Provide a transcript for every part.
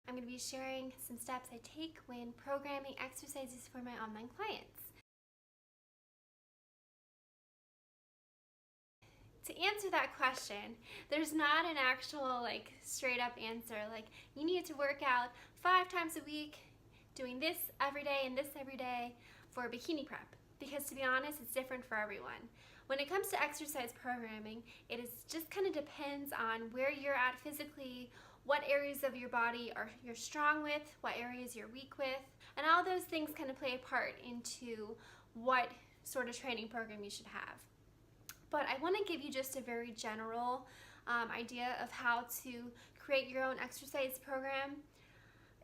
I'm going to be sharing some steps I take when programming exercises for my online clients. To answer that question, there's not an actual straight up answer like you need to work out 5 times a week doing this every day and this every day for bikini prep, because to be honest, it's different for everyone. When it comes to exercise programming, it is just kind of depends on where you're at physically, what areas of your body you're strong with, what areas you're weak with, and all those things kind of play a part into what sort of training program you should have. But I want to give you just a very general idea of how to create your own exercise program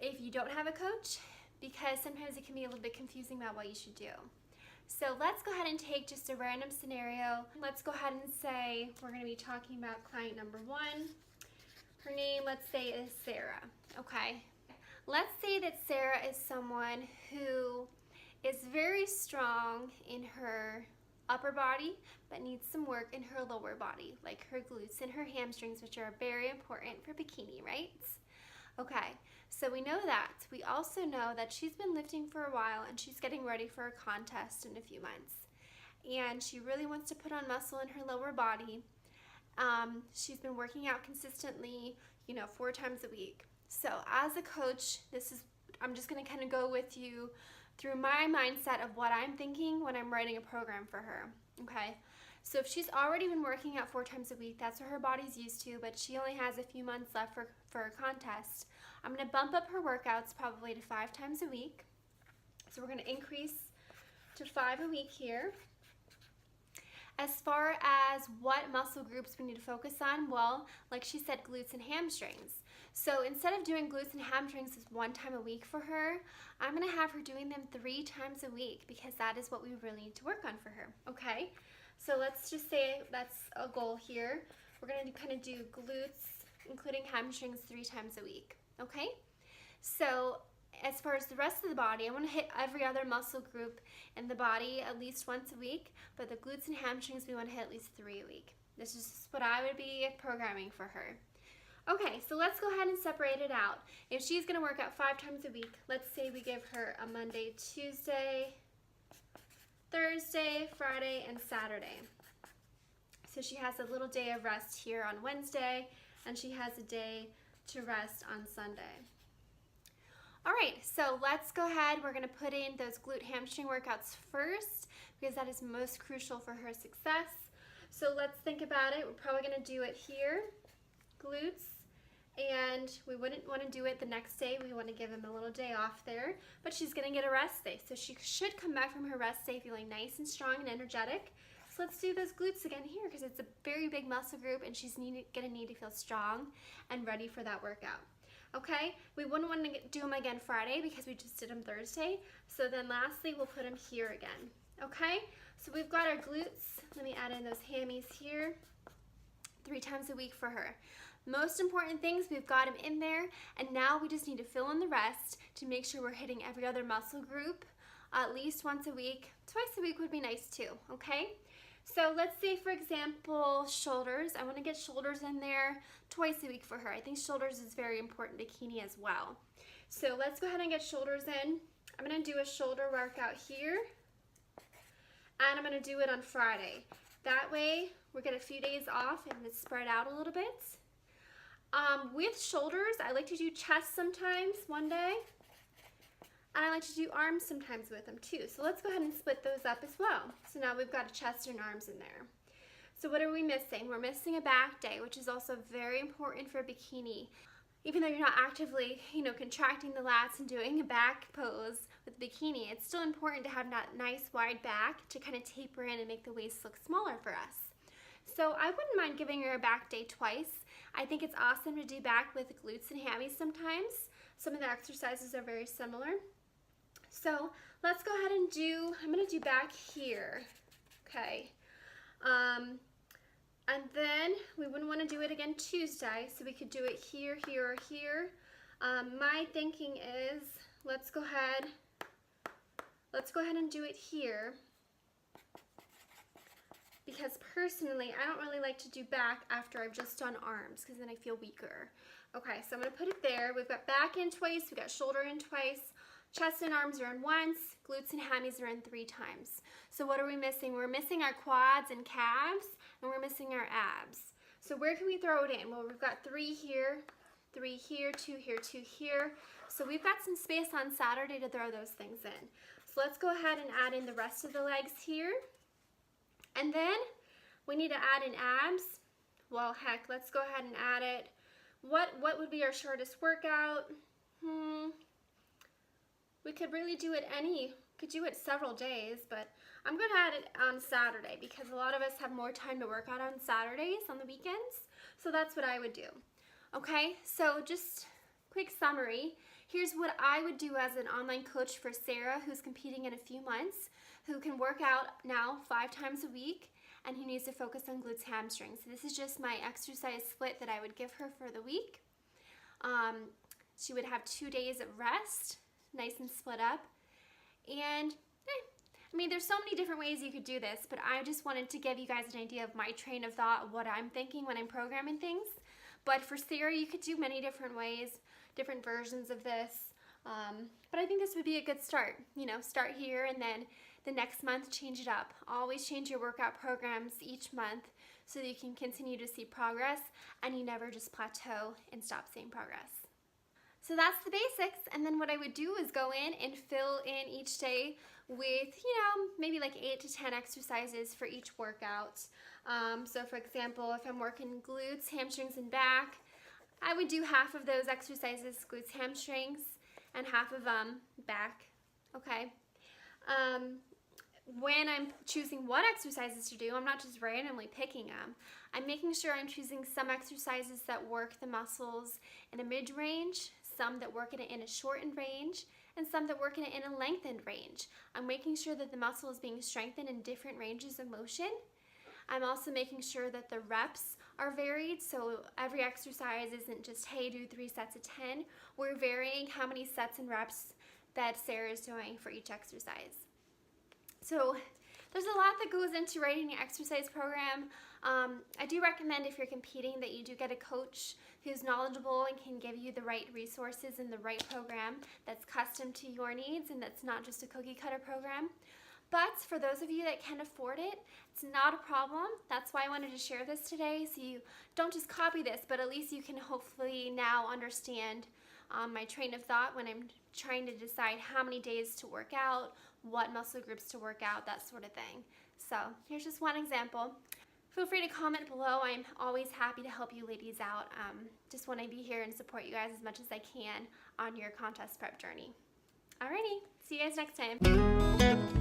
if you don't have a coach, because sometimes it can be a little bit confusing about what you should do. So let's go ahead and take just a random scenario. Let's go ahead and say we're going to be talking about client number 1. Her name, let's say, is Sarah. Okay. Let's say that Sarah is someone who is very strong in her upper body but needs some work in her lower body, like her glutes and her hamstrings, which are very important for bikini, right? Okay, so we know that. We also know that she's been lifting for a while and she's getting ready for a contest in a few months. And she really wants to put on muscle in her lower body. She's been working out consistently, 4 times a week. So as a coach, I'm just going to kind of go with you through my mindset of what I'm thinking when I'm writing a program for her. Okay, so if she's already been working out 4 times a week, that's what her body's used to, but she only has a few months left for a contest, I'm going to bump up her workouts probably to 5 times a week. So we're going to increase to 5 a week here. As far as what muscle groups we need to focus on, well, like she said, glutes and hamstrings. So instead of doing glutes and hamstrings as 1 time a week for her, I'm going to have her doing them 3 times a week, because that is what we really need to work on for her. Okay, so let's just say that's a goal here. We're going to kind of do glutes, including hamstrings, 3 times a week. Okay, so as far as the rest of the body, I want to hit every other muscle group in the body at least once a week, but the glutes and hamstrings we want to hit at least 3 a week. This is what I would be programming for her. Okay, so let's go ahead and separate it out. If she's going to work out 5 times a week, let's say we give her a Monday, Tuesday, Thursday, Friday, and Saturday. So she has a little day of rest here on Wednesday, and she has a day to rest on Sunday. All right, so let's go ahead. We're going to put in those glute hamstring workouts first, because that is most crucial for her success. So let's think about it. We're probably going to do it here, glutes, and we wouldn't want to do it the next day. We want to give him a little day off there, but she's going to get a rest day. So she should come back from her rest day feeling nice and strong and energetic. So let's do those glutes again here, because it's a very big muscle group and she's going to need to feel strong and ready for that workout. Okay, we wouldn't want to do them again Friday because we just did them Thursday. So then lastly, we'll put them here again. Okay, so we've got our glutes. Let me add in those hammies here. 3 times a week for her. Most important things, we've got them in there, and now we just need to fill in the rest to make sure we're hitting every other muscle group at least once a week. 2 a week would be nice too, okay? So let's say, for example, shoulders. I want to get shoulders in there 2 a week for her. I think shoulders is very important bikini as well. So let's go ahead and get shoulders in. I'm going to do a shoulder workout here, and I'm going to do it on Friday. That way, we get a few days off and it's spread out a little bit. With shoulders, I like to do chest sometimes one day, and I like to do arms sometimes with them too. So let's go ahead and split those up as well. So now we've got a chest and arms in there. So what are we missing? We're missing a back day, which is also very important for bikini. Even though you're not actively, contracting the lats and doing a back pose with bikini, it's still important to have that nice wide back to kind of taper in and make the waist look smaller for us. So I wouldn't mind giving her a back day twice. I think it's awesome to do back with glutes and hammies sometimes. Some of the exercises are very similar. So let's go ahead and I'm going to do back here. Okay. And then we wouldn't want to do it again Tuesday, so we could do it here, here, or here. My thinking is, let's go ahead and do it here, because personally, I don't really like to do back after I've just done arms because then I feel weaker. Okay, so I'm gonna put it there. We've got back in twice, we've got shoulder in twice, chest and arms are in once, glutes and hammies are in 3 times. So what are we missing? We're missing our quads and calves, and we're missing our abs. So where can we throw it in? Well, we've got 3 here, 3 here, 2 here, 2 here. So we've got some space on Saturday to throw those things in. So let's go ahead and add in the rest of the legs here. And then we need to add in abs. Well, heck, let's go ahead and add it. What would be our shortest workout? We could really do it could do it several days, but I'm gonna add it on Saturday because a lot of us have more time to work out on Saturdays, on the weekends. So that's what I would do. Okay, so just quick summary. Here's what I would do as an online coach for Sarah, who's competing in a few months, who can work out now 5 times a week, and who needs to focus on glutes, hamstrings. So this is just my exercise split that I would give her for the week. She would have 2 days of rest, nice and split up. And I mean, there's so many different ways you could do this, but I just wanted to give you guys an idea of my train of thought, what I'm thinking when I'm programming things. But for Sarah, you could do many different ways, different versions of this. But I think this would be a good start. You know, start here and then the next month change it up. Always change your workout programs each month so that you can continue to see progress and you never just plateau and stop seeing progress. So that's the basics, and then what I would do is go in and fill in each day with, maybe like 8 to 10 exercises for each workout. So for example, if I'm working glutes, hamstrings, and back, I would do half of those exercises, glutes, hamstrings, and half of them back, okay? When I'm choosing what exercises to do, I'm not just randomly picking them. I'm making sure I'm choosing some exercises that work the muscles in a mid-range, some that work in a shortened range, and some that work in a lengthened range. I'm making sure that the muscle is being strengthened in different ranges of motion. I'm also making sure that the reps are varied, so every exercise isn't just, hey, do 3 sets of 10. We're varying how many sets and reps that Sarah is doing for each exercise. So there's a lot that goes into writing an exercise program. I do recommend if you're competing that you do get a coach who's knowledgeable and can give you the right resources and the right program that's custom to your needs and that's not just a cookie cutter program. But for those of you that can afford it, it's not a problem. That's why I wanted to share this today, so you don't just copy this, but at least you can hopefully now understand my train of thought when I'm trying to decide how many days to work out, what muscle groups to work out, that sort of thing. So here's just one example. Feel free to comment below. I'm always happy to help you ladies out. Just want to be here and support you guys as much as I can on your contest prep journey. Alrighty, see you guys next time.